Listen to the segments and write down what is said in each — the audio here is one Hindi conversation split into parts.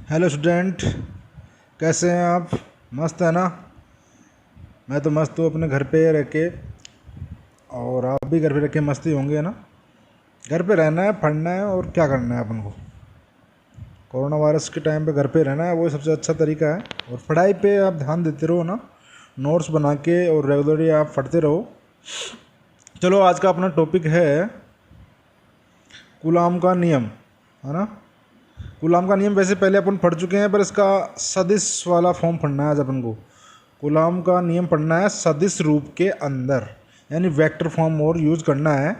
हेलो स्टूडेंट, कैसे हैं आप? मस्त है ना? मैं तो मस्त हूँ अपने घर पे रह के। और आप भी घर पे रह के मस्त ही होंगे ना? घर पे रहना है, पढ़ना है और क्या करना है अपन को। कोरोना वायरस के टाइम पे घर पे रहना है, वो सबसे अच्छा तरीका है। और पढ़ाई पे आप ध्यान देते रहो ना, नोट्स बना के और रेगुलरली आप पढ़ते रहो। चलो, आज का अपना टॉपिक है कूलाम का नियम, है ना? कूलाम का नियम वैसे पहले अपन पढ़ चुके हैं, पर इसका सदिश वाला फॉर्म पढ़ना है आज अपन को। कूलाम का नियम पढ़ना है सदिश रूप के अंदर, यानी वेक्टर फॉर्म और यूज़ करना है।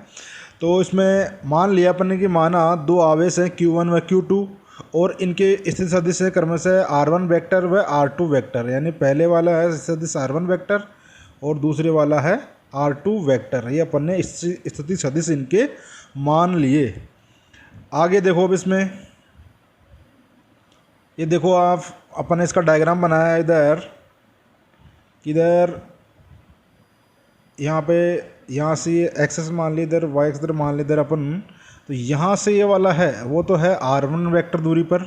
तो इसमें मान लिया अपन ने कि माना दो आवेश हैं Q1 व Q2, और इनके स्थिति सदिश है क्रमशः R1 वेक्टर व R2 वेक्टर। यानी पहले वाला है सदिश R1 वेक्टर और दूसरे वाला है R2 वेक्टर। ये अपन ने स्थिति सदिश इनके मान लिए। आगे देखो, अब इसमें ये देखो आप, अपन ने इसका डायग्राम बनाया है इधर किधर, यहाँ पे, यहाँ से ये एक्सेस मान ली इधर, वाई एक्स इधर मान ली इधर अपन। तो यहाँ से ये वाला है वो तो है R1 वेक्टर दूरी पर,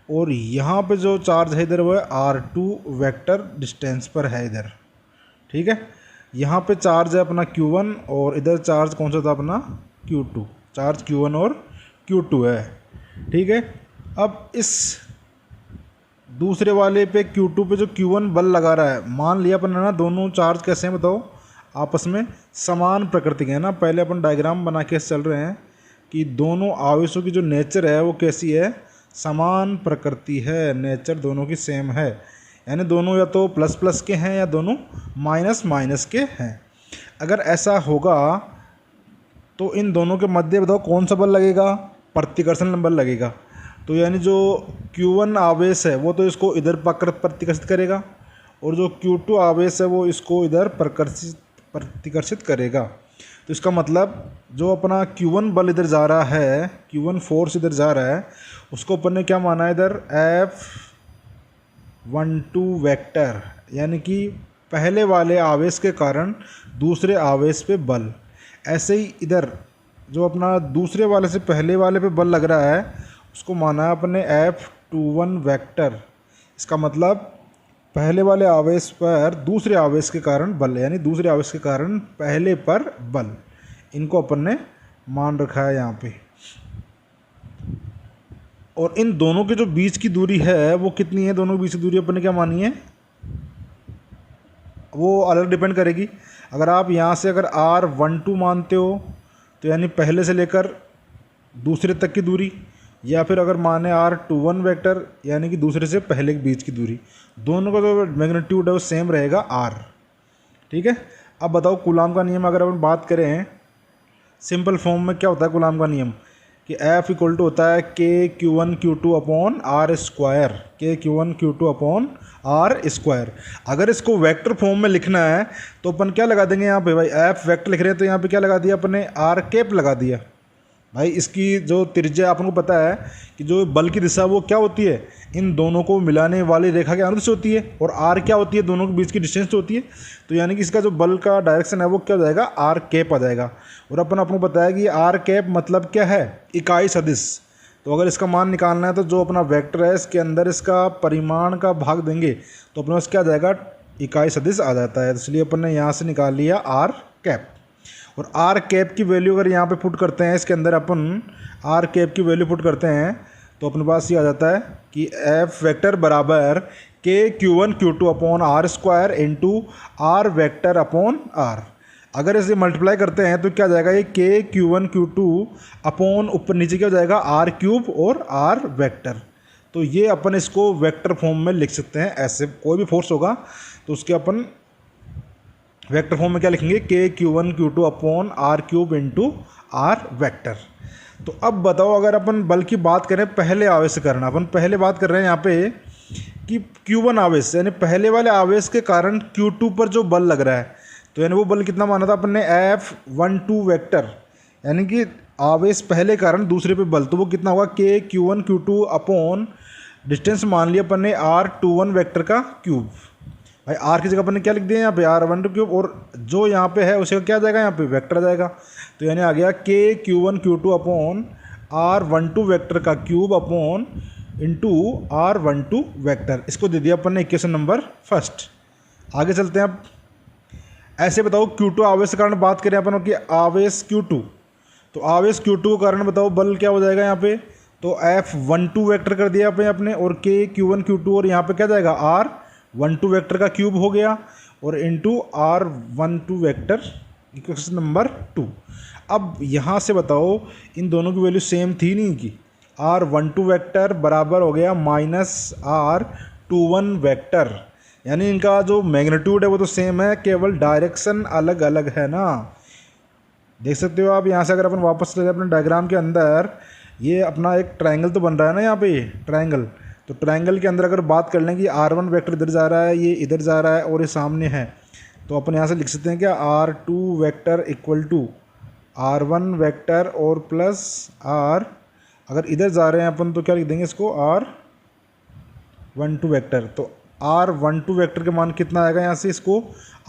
और यहाँ पे जो चार्ज है इधर वो है R2 वेक्टर डिस्टेंस पर है इधर। ठीक है, यहाँ पे चार्ज है अपना Q1 और इधर चार्ज कौन सा था अपना Q2। चार्ज Q1 और Q2 है। ठीक है, अब इस दूसरे वाले पे Q2 पे जो Q1 बल लगा रहा है, मान लिया अपन ने ना दोनों चार्ज कैसे हैं बताओ, आपस में समान प्रकृति के हैं ना। पहले अपन डायग्राम बना के चल रहे हैं कि दोनों आवेशों की जो नेचर है वो कैसी है, समान प्रकृति है, नेचर दोनों की सेम है। यानी दोनों या तो प्लस प्लस के हैं या दोनों माइनस माइनस के हैं। अगर ऐसा होगा तो इन दोनों के मध्य बताओ कौन सा बल लगेगा, प्रतिकर्षण बल लगेगा। तो यानी जो Q1 आवेश है वो तो इसको इधर प्रतिकर्षित करेगा, और जो Q2 आवेश है वो इसको इधर प्रतिकर्षित करेगा। तो इसका मतलब जो अपना Q1 बल इधर जा रहा है, Q1 फोर्स इधर जा रहा है, उसको अपन ने क्या माना है इधर F12 वेक्टर, यानी कि पहले वाले आवेश के कारण दूसरे आवेश पे बल। ऐसे ही इधर जो अपना दूसरे वाले से पहले वाले पे बल लग रहा है उसको माना है अपने F21 वेक्टर। इसका मतलब पहले वाले आवेश पर दूसरे आवेश के कारण बल, यानी दूसरे आवेश के कारण पहले पर बल, इनको अपन ने मान रखा है यहाँ पे। और इन दोनों के जो बीच की दूरी है वो कितनी है, दोनों के बीच की दूरी अपन ने क्या मानी है, वो अलग डिपेंड करेगी। अगर आप यहाँ से अगर R12 मानते हो तो यानी पहले से लेकर दूसरे तक की दूरी, या फिर अगर माने R21 वेक्टर यानी कि दूसरे से पहले के बीच की दूरी, दोनों का जो मैग्नीट्यूड है वो सेम रहेगा R। ठीक है, अब बताओ कूलाम का नियम अगर अपन बात करें सिंपल फॉर्म में, क्या होता है कूलाम का नियम कि F इक्वल टू होता है KQ1Q2 upon R square, KQ1Q2 upon R square. अगर इसको वेक्टर फॉर्म में लिखना है तो अपन क्या लगा देंगे यहाँ पे, भाई F वेक्टर लिख रहे हैं तो यहाँ पे क्या लगा दिया अपन ने, R कैप लगा दिया। भाई इसकी जो त्रिज्या अपन को पता है कि जो बल की दिशा वो क्या होती है, इन दोनों को मिलाने वाली रेखा के अनुदिश होती है, और आर क्या होती है, दोनों के बीच की डिस्टेंस होती है। तो यानी कि इसका जो बल का डायरेक्शन है वो क्या हो जाएगा, आर कैप आ जाएगा। और अपन आपको बताया कि आर कैप मतलब क्या है, इकाई सदिश। तो अगर इसका मान निकालना है तो जो अपना वेक्टर है इसके अंदर इसका परिमाण का भाग देंगे तो अपने पास क्या आ जाएगा, इकाई सदिश आ जाता है। तो इसलिए अपन ने यहाँ से निकाल लिया आर कैप। और आर कैप की वैल्यू अगर यहाँ पे पुट करते हैं, इसके अंदर अपन आर कैप की वैल्यू पुट करते हैं तो अपने पास ये आ जाता है कि एफ वेक्टर बराबर KQ1Q2 upon R square into R vector upon R. अगर इसे मल्टीप्लाई करते हैं तो क्या आ जाएगा, ये KQ1Q2 अपॉन ऊपर नीचे क्या हो जाएगा, R क्यूब और R वेक्टर। तो ये अपन इसको वेक्टर फॉर्म में लिख सकते हैं। ऐसे कोई भी फोर्स होगा तो उसके अपन वेक्टर फॉर्म में क्या लिखेंगे, KQ1Q2 upon R cube into R vector. तो अब बताओ अगर अपन बल की बात करें पहले आवेश से करना, अपन पहले बात कर रहे हैं यहाँ पे कि Q1 आवेश यानी पहले वाले आवेश के कारण Q2 पर जो बल लग रहा है, तो यानी वो बल कितना माना था अपन ने, F12 वेक्टर, यानी कि आवेश पहले कारण दूसरे पे बल, तो वो कितना होगा, KQ1Q2 अपॉन डिस्टेंस मान लिया अपन ने R21 वेक्टर का क्यूब। भाई आर की जगह अपन ने क्या लिख दिया यहाँ पे, R12 क्यूब, और जो यहाँ पे है उसे क्या आ जाएगा, यहाँ पे वेक्टर आ जाएगा। तो यानी आ गया KQ1Q2 अपॉन R12 वेक्टर का cube upon into R12 vector. इसको दे दिया अपन ने इक्वेशन नंबर फर्स्ट। आगे चलते हैं अब। ऐसे बताओ Q2 आवेश के कारण बात करें अपन कि आवेश Q2, तो आवेश Q2 के कारण बताओ बल क्या हो जाएगा यहाँ पे, तो F12 वेक्टर कर दिया अपने और K Q1 Q2 और यहाँ पे क्या जाएगा R12 वेक्टर का क्यूब हो गया और into R12 vector equation number 2। अब यहाँ से बताओ इन दोनों की वैल्यू सेम थी नहीं कि R12 वेक्टर बराबर हो गया माइनस R21 वेक्टर, यानी इनका जो मैग्नीट्यूड है वो तो सेम है, केवल डायरेक्शन अलग अलग है ना। देख सकते हो आप यहाँ से, अगर अपन वापस चले अपने डायग्राम के अंदर, ये अपना एक ट्रायंगल तो बन रहा है ना यहाँ पे, ये ट्रायंगल। तो ट्रायंगल के अंदर अगर बात कर लें कि R1 वेक्टर इधर जा रहा है, ये इधर जा रहा है और ये सामने है, तो अपन यहाँ से लिख सकते हैं क्या R2 vector equal to R1 vector और प्लस R, अगर इधर जा रहे हैं अपन तो क्या लिख देंगे इसको R12 वेक्टर। तो R12 वेक्टर के मान कितना आएगा यहाँ से, इसको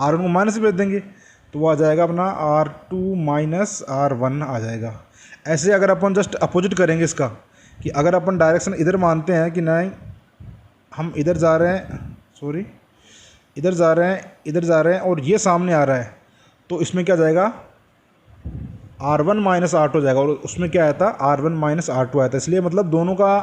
R1 को माइनस भेज देंगे तो वो आ जाएगा अपना R2 माइनस R1 आ जाएगा। ऐसे अगर अपन जस्ट अपोजिट करेंगे इसका, कि अगर अपन डायरेक्शन इधर मानते हैं कि नहीं हम इधर जा रहे हैं, सॉरी इधर जा रहे हैं, इधर जा रहे हैं और ये सामने आ रहा है, तो इसमें क्या जाएगा R1 माइनस R2 हो जाएगा और उसमें क्या आया था R1 माइनस R2 आया था। इसलिए मतलब दोनों का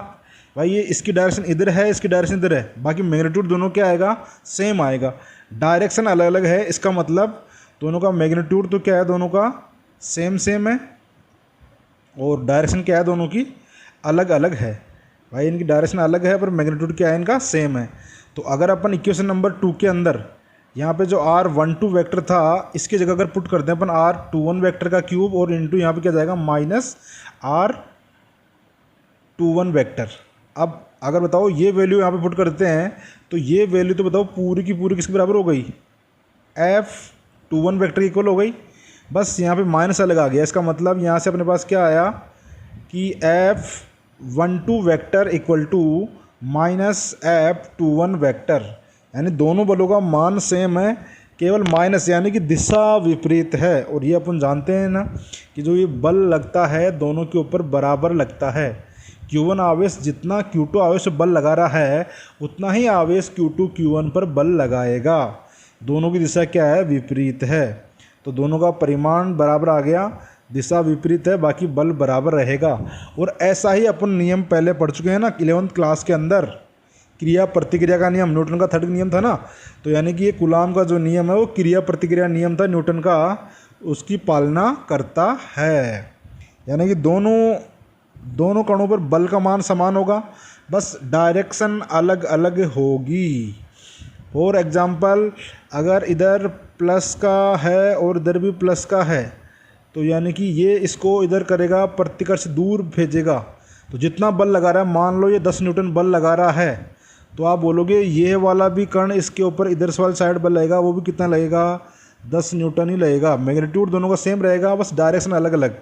भाई ये इसकी डायरेक्शन इधर है, इसकी डायरेक्शन इधर है, बाकी मैग्नीट्यूड दोनों क्या आएगा सेम आएगा, डायरेक्शन अलग अलग है, इसका मतलब दोनों का मैग्नीट्यूड तो क्या है दोनों का सेम सेम है और डायरेक्शन क्या है दोनों की अलग अलग है। भाई इनकी डायरेक्शन अलग है पर मैग्नीट्यूड क्या है इनका सेम है। तो अगर अपन इक्वेशन नंबर 2 के अंदर यहाँ पे जो R12 वेक्टर था इसकी जगह अगर पुट करते हैं अपन R21 वेक्टर का क्यूब और इंटू यहाँ पे क्या जाएगा माइनस R21 वेक्टर। अब अगर बताओ ये वैल्यू यहाँ पे पुट करते हैं तो ये वैल्यू तो बताओ पूरी की पूरी किसके बराबर हो गई, F21 वेक्टर की इक्वल हो गई। बस यहाँ पे माइनस अलग आ गया, इसका मतलब यहाँ से अपने पास क्या आया कि F12 vector equal to minus F21 vector, यानी दोनों बलों का मान सेम है, केवल माइनस यानी कि दिशा विपरीत है। और ये अपन जानते हैं ना कि जो ये बल लगता है दोनों के ऊपर बराबर लगता है। Q1 आवेश जितना Q2 आवेश पर बल लगा रहा है उतना ही आवेश Q2 Q1 पर बल लगाएगा। दोनों की दिशा क्या है विपरीत है, तो दोनों का परिमाण बराबर आ गया, दिशा विपरीत है, बाकी बल बराबर रहेगा। और ऐसा ही अपन नियम पहले पढ़ चुके हैं ना 11th क्लास के अंदर, क्रिया प्रतिक्रिया का नियम, न्यूटन का थर्ड नियम था ना। तो यानी कि ये कूलाम का जो नियम है वो क्रिया प्रतिक्रिया नियम था न्यूटन का, उसकी पालना करता है। यानी कि दोनों कणों पर बल का मान समान होगा, बस डायरेक्शन अलग अलग होगी। फॉर एग्जाम्पल अगर इधर प्लस का है और इधर भी प्लस का है, तो यानी कि ये इसको इधर करेगा प्रतिकर्ष दूर भेजेगा, तो जितना बल लगा रहा है, मान लो ये 10 न्यूटन बल लगा रहा है, तो आप बोलोगे ये वाला भी कण इसके ऊपर इधर से वाली साइड बल लगेगा, वो भी कितना लगेगा 10 न्यूटन ही लगेगा। मैग्नीट्यूड दोनों का सेम रहेगा, बस डायरेक्शन अलग अलग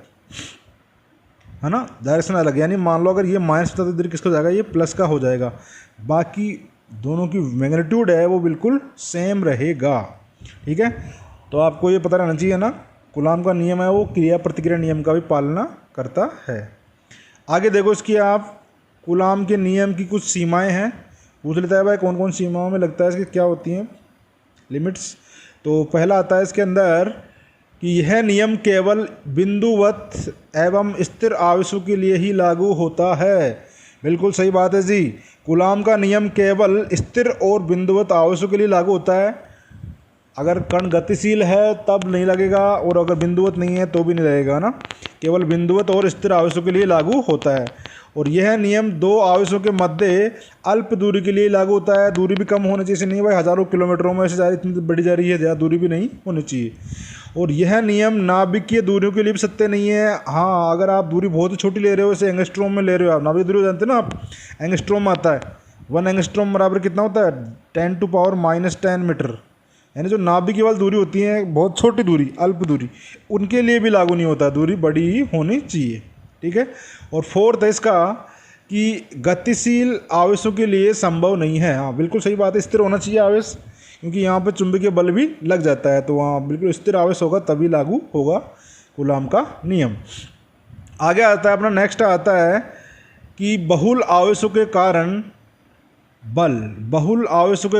है ना, डायरेक्शन अलग। यानी मान लो अगर ये माइनस होता तो इधर किसका जाएगा, ये प्लस का हो जाएगा, बाकी दोनों की मैग्नीट्यूड है वो बिल्कुल सेम रहेगा। ठीक है, तो आपको ये पता रहना चाहिए ना, कूलाम का नियम है वो क्रिया प्रतिक्रिया नियम का भी पालना करता है। आगे देखो इसकी आप कूलाम के नियम की कुछ सीमाएं हैं, पूछ लेता है भाई कौन कौन सीमाओं में लगता है, इसकी क्या होती हैं लिमिट्स। तो पहला आता है इसके अंदर कि यह नियम केवल बिंदुवत एवं स्थिर आवेशों के लिए ही लागू होता है। बिल्कुल सही बात है जी, कूलाम का नियम केवल स्थिर और बिंदुवत आवेशों के लिए लागू होता है। अगर कण गतिशील है तब नहीं लगेगा और अगर बिंदुवत नहीं है तो भी नहीं लगेगा ना, केवल बिंदुवत और स्थिर आवेशों के लिए लागू होता है। और यह नियम दो आवेशों के मध्य अल्प दूरी के लिए लागू होता है। दूरी भी कम होनी चाहिए, नहीं भाई हज़ारों किलोमीटरों में से जा रही, इतनी बड़ी जा रही है, ज़्यादा दूरी भी नहीं होनी चाहिए। और यह नियम नाभिकीय दूरियों के लिए भी सत्य नहीं है। हाँ, अगर आप दूरी बहुत ही छोटी ले रहे हो, जैसे एंगस्ट्रोम में ले रहे हो आप, नाभिकीय दूरी जानते हैं ना आप, एंगस्ट्रोम में आता है 1 एंगस्ट्रोम बराबर कितना होता है 10⁻⁻10 मीटर। यानी जो नाभिकीय वाली दूरी होती है बहुत छोटी दूरी, अल्प दूरी, उनके लिए भी लागू नहीं होता, दूरी बड़ी ही होनी चाहिए। ठीक है, और फोर्थ है इसका कि गतिशील आवेशों के लिए संभव नहीं है। हाँ बिल्कुल सही बात है, स्थिर होना चाहिए आवेश, क्योंकि यहाँ पे चुंबकीय बल भी लग जाता है, तो वहाँ बिल्कुल स्थिर आवेश होगा तभी लागू होगा कूलाम का नियम। आगे आता है अपना नेक्स्ट आता है कि बहुल आवेशों के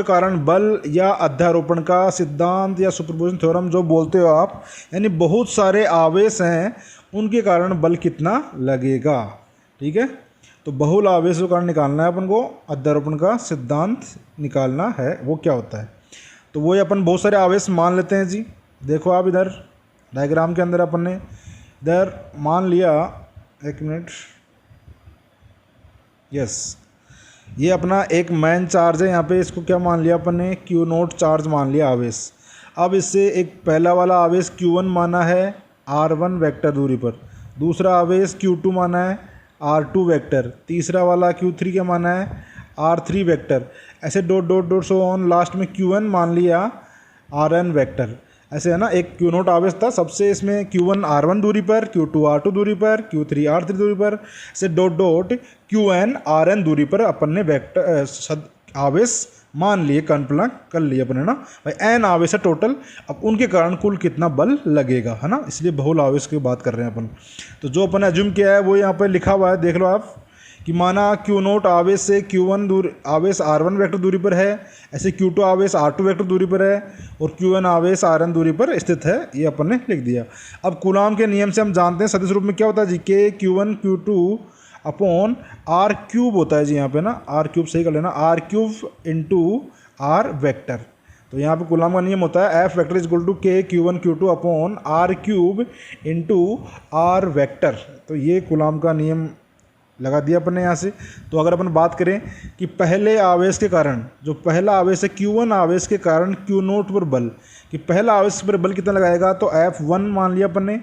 कारण बल या अध्यारोपण का सिद्धांत या सुपरपोजिशन थ्योरम जो बोलते हो आप, यानी बहुत सारे आवेश हैं उनके कारण बल कितना लगेगा। ठीक है, तो बहुल आवेशों के कारण निकालना है अपन को, अध्यारोपण का सिद्धांत निकालना है वो क्या होता है। तो वही अपन बहुत सारे आवेश मान लेते हैं जी। देखो आप इधर डायग्राम के अंदर अपन ने इधर मान लिया, एक मिनट, यस, ये अपना एक मैन चार्ज है यहाँ पे, इसको क्या मान लिया अपन ने, क्यू नोट चार्ज मान लिया आवेश। अब इससे एक पहला वाला आवेश Q1 माना है R1 वेक्टर दूरी पर, दूसरा आवेश Q2 माना है R2 वेक्टर, तीसरा वाला Q3 क्या माना है R3 वेक्टर, ऐसे dot dot dot so on, last में Q1 मान लिया Rn वेक्टर। ऐसे है ना, एक क्यू नोट आवेश था सबसे, इसमें Q1 R1 दूरी पर, Q2 R2 दूरी पर, Q3 R3 दूरी पर, से डॉट डॉट Qn Rn दूरी पर अपन ने वेक्टर आवेश मान लिए, कल्पना कर लिए अपन, है ना भाई, n आवेश है टोटल। अब उनके कारण कुल कितना बल लगेगा, है ना, इसलिए बहुल आवेश की बात कर रहे हैं अपन। तो जो अपन एज्यूम किया है वो यहाँ पर लिखा हुआ है, देख लो आप, कि माना Q नोट आवेश से Q1 दूर आवेश R1 वेक्टर दूरी पर है, ऐसे Q2 आवेश R2 वेक्टर दूरी पर है, और Qn आवेश Rn दूरी पर स्थित है, ये अपन ने लिख दिया। अब कूलॉम के नियम से हम जानते हैं सदिश रूप में क्या होता है जी, K Q1 Q2 upon R cube होता है जी, यहाँ पे ना R क्यूब सही कर लेना, R cube into R vector. तो यहाँ पे कूलॉम का नियम होता है F vector is equal to K Q1 Q2 upon R cube into R vector. तो ये कूलॉम का नियम लगा दिया अपन ने यहाँ से। तो अगर अपन बात करें कि पहले आवेश के कारण, जो पहला आवेश है Q1 आवेश के कारण Q नोट पर बल, कि पहला आवेश पर बल कितना लगाएगा, तो F1 मान लिया अपन ने,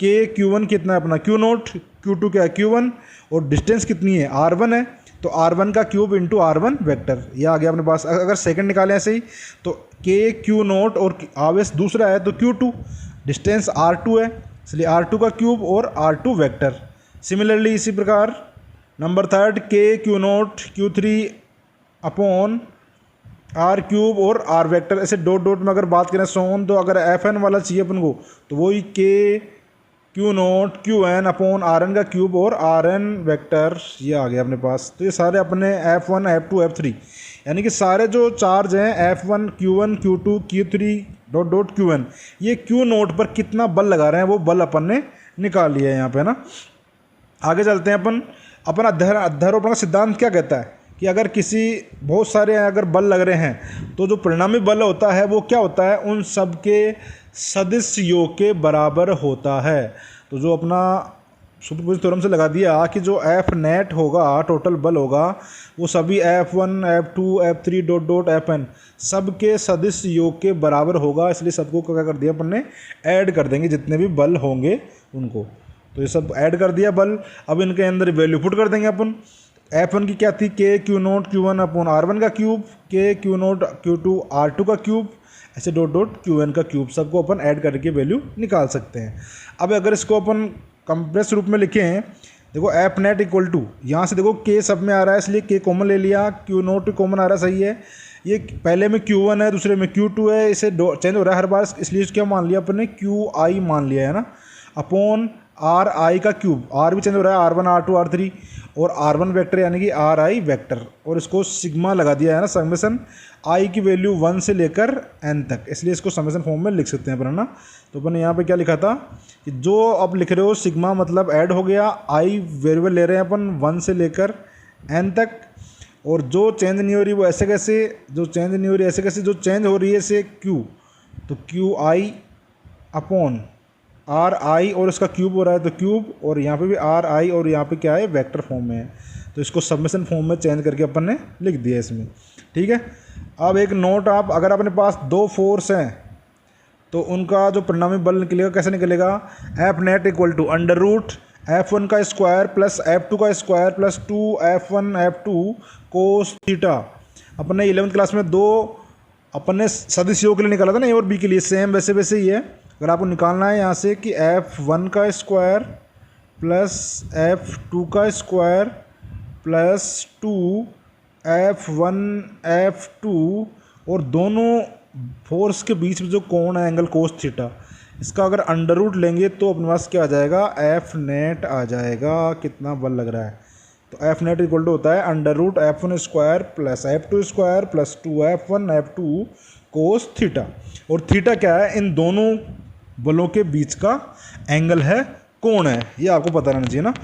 K Q1 कितना है अपना Q नोट, Q2 क्या है Q1, और डिस्टेंस कितनी है R1 है, तो R1 का क्यूब इंटू R1 वेक्टर, ये आ गया अपने पास। अगर सेकंड निकालें ऐसे ही, तो K Q नोट और आवेश दूसरा है तो Q2, डिस्टेंस R2 है, इसलिए R2 का क्यूब और R2 वेक्टर। सिमिलरली इसी प्रकार number third K Q note Q3 upon R cube और R वेक्टर, ऐसे डॉट डॉट में अगर बात करें सोन, तो अगर Fn वाला चाहिए अपन को, तो वही K Q note Qn upon Rn का क्यूब और Rn वेक्टर, ये आ गया अपने पास। तो ये सारे अपने F1 F2 F3, यानी कि सारे जो चार्ज हैं F1 Q1 Q2 Q3 dot dot Qn, ये Q नोट पर कितना बल लगा रहे हैं वो बल अपन ने निकाल लिया है यहाँ पे ना। आगे चलते हैं अपन अध्यारोपण का सिद्धांत क्या कहता है, कि अगर किसी बहुत सारे अगर बल लग रहे हैं, तो जो परिणामी बल होता है वो क्या होता है, उन सब के सदिश योग के बराबर होता है। तो जो अपना सुपरपोजिशन थ्योरम से लगा दिया कि जो F नेट होगा, टोटल बल होगा, वो सभी F1 F2 F3 dot dot Fn सब के सदिश योग के बराबर होगा। इसलिए सबको क्या कर दिया अपन ने, ऐड कर देंगे जितने भी बल होंगे उनको। तो ये सब ऐड कर दिया बल। अब इनके अंदर वैल्यू पुट कर देंगे अपन। F1 की क्या थी, K Q note Q1 upon R1 का cube, K Q note Q2 R2 का क्यूब, ऐसे डॉट डॉट Qn का क्यूब, सबको अपन ऐड करके वैल्यू निकाल सकते हैं। अब अगर इसको अपन कंप्रेस रूप में लिखें, देखो F नेट इक्वल टू, यहाँ से देखो K सब में आ रहा है इसलिए K कॉमन ले लिया, Q नोट कॉमन आ रहा है, सही है। ये पहले में Q1 है, दूसरे में Q2 है, इसे चेंज हो रहा है हर बार, इसलिए क्या मान लिया अपन ने, QI मान लिया है ना, अपॉन RI का क्यूब, R भी चेंज हो रहा है, R1 R2 R3, और R1 वेक्टर यानी कि RI वेक्टर, और इसको सिग्मा लगा दिया है ना, समेशन I की वैल्यू 1 से लेकर n तक, इसलिए इसको समेशन फॉर्म में लिख सकते हैं अपन ना। तो अपन यहाँ पे क्या लिखा था कि जो अब लिख रहे हो सिग्मा मतलब ऐड हो गया, I वेरिएबल ले रहे हैं अपन 1 से लेकर n तक, और जो चेंज नहीं हो रही वो ऐसे कैसे, जो चेंज नहीं हो रही ऐसे कैसे, जो चेंज हो रही है से Q, तो QI अपॉन RI, और इसका क्यूब हो रहा है तो क्यूब, और यहाँ पे भी RI, और यहाँ पे क्या है, वेक्टर फॉर्म में है, तो इसको सबमिशन फॉर्म में चेंज करके अपन ने लिख दिया इसमें। ठीक है, अब एक नोट, आप अगर अपने पास दो फोर्स हैं तो उनका जो परिणामी बल निकलेगा कैसे निकलेगा, F net equal to under root F1 का स्क्वायर प्लस F2 का square plus 2F1 F2 cos theta. अपन ने 11th क्लास में दो अपन ने सदिश योग के लिए निकाला था ना, A और B के लिए, सेम वैसे वैसे ही है। अगर आपको निकालना है यहाँ से कि F1 का स्क्वायर प्लस F2 का स्क्वायर प्लस 2F1 F2, और दोनों फोर्स के बीच में जो कोण है एंगल कोस थीटा, इसका अगर अंडर रूट लेंगे तो अपने पास क्या आ जाएगा, F नेट आ जाएगा, कितना बल लग रहा है, तो एफ नेट इक्वल टू होता है under root F1 square plus F2 square plus 2F1 F2 cos theta. और थीटा क्या है, इन दोनों बलों के बीच का एंगल है, कोण है, ये आपको पता रहना चाहिए ना।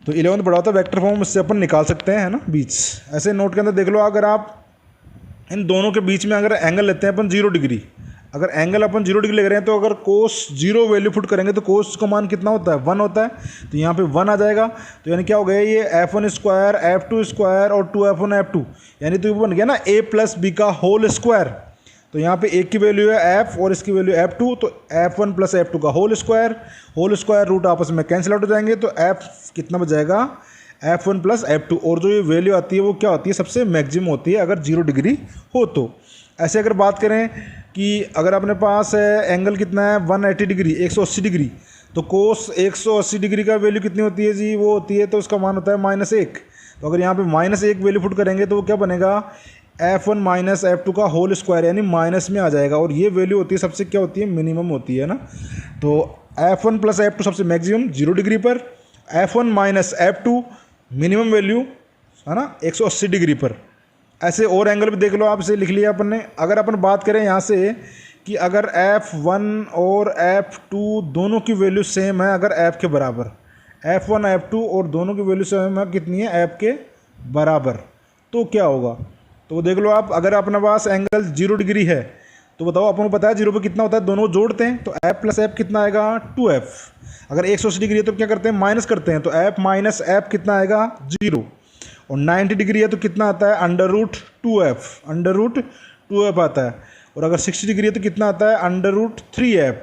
तो 11th पढ़ा होता है वेक्टर फॉर्म, इससे अपन निकाल सकते हैं, है ना, बीच। ऐसे नोट के अंदर देख लो, अगर आप इन दोनों के बीच में अगर एंगल लेते हैं अपन 0 डिग्री, अगर एंगल अपन 0 डिग्री ले रहे हैं तो अगर कोस 0 वैल्यू पुट करेंगे तो कोस का मान कितना होता है, 1 होता है। तो यहाँ पे 1 आ जाएगा। तो यानी क्या हो गया, ये F1 स्क्वायर F2 स्क्वायर और 2F1 F2, यानी तो बन गया ना A प्लस बी का होल स्क्वायर। तो यहाँ पे एक की वैल्यू है F और इसकी वैल्यू F2, तो F1 प्लस F2 का होल स्क्वायर रूट आपस में कैंसिल आउट हो जाएंगे। तो F कितना बच जाएगा, F1 प्लस F2। और जो ये वैल्यू आती है वो क्या होती है, सबसे मैक्सिमम होती है अगर 0 डिग्री हो तो। ऐसे अगर बात करें कि अगर अपने पास एंगल कितना है 180 डिग्री, 180 डिग्री, तो कोस 180 डिग्री का वैल्यू कितनी होती है जी, वो होती है, तो उसका मान होता है -1। तो अगर यहाँ पे -1 वैल्यू पुट करेंगे तो वो क्या बनेगा, F1 माइनस F2 का होल स्क्वायर, यानी माइनस में आ जाएगा। और ये वैल्यू होती है सबसे क्या होती है, मिनिमम होती है ना। तो F1 प्लस F2 सबसे मैक्सिमम 0 डिग्री पर, F1 minus F2 minimum value, है ना, 180 डिग्री पर। ऐसे और एंगल भी देख लो, आप इसे लिख लिया अपन ने। अगर अपन बात करें यहाँ से कि अगर F1 और F2 दोनों की वैल्यू सेम है, अगर F के बराबर, F1 F2 और दोनों की वैल्यू सेम है, कितनी है, F के बराबर, तो क्या होगा। तो देख लो आप, अगर अपने पास एंगल 0 डिग्री है तो बताओ, अपन को पता है 0 पे कितना होता है, दोनों जोड़ते हैं, तो F प्लस F कितना आएगा, 2F। अगर 180 डिग्री है तो क्या करते हैं, माइनस करते हैं, तो F माइनस F कितना आएगा, 0। और 90 डिग्री है तो कितना आता है, अंडर रूट 2F आता है। और अगर 60 डिग्री है तो कितना आता है, अंडर रूट 3F।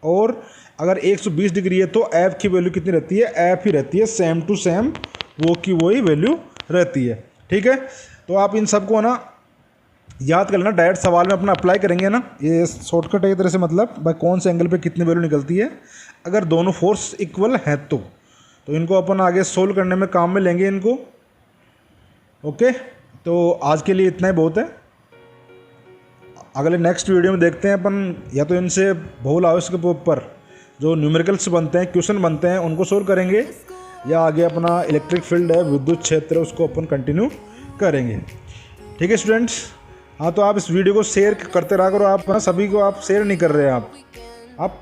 और अगर 120 डिग्री है तो F की वैल्यू कितनी रहती है, F ही रहती है, सेम टू सेम वो की वही वैल्यू रहती है। ठीक है, तो आप इन सबको ना याद कर लेना, डायरेक्ट सवाल में अपना अप्लाई करेंगे ना, ये शॉर्टकट है एक तरह से, मतलब भाई कौन से एंगल पे कितनी वैल्यू निकलती है अगर दोनों फोर्स इक्वल हैं तो इनको अपन आगे सोल्व करने में काम में लेंगे इनको। ओके, तो आज के लिए इतना ही बहुत है। अगले नेक्स्ट वीडियो में देखते हैं अपन, या तो इनसे बहुल आवेश के ऊपर जो न्यूमेरिकल्स बनते हैं, क्वेश्चन बनते हैं, उनको सोल्व करेंगे, या आगे अपना इलेक्ट्रिक फील्ड है, विद्युत क्षेत्र, उसको अपन कंटिन्यू करेंगे। ठीक है स्टूडेंट्स, हाँ, तो आप इस वीडियो को शेयर करते रहा करो। आप ना सभी को आप शेयर नहीं कर रहे हैं, आप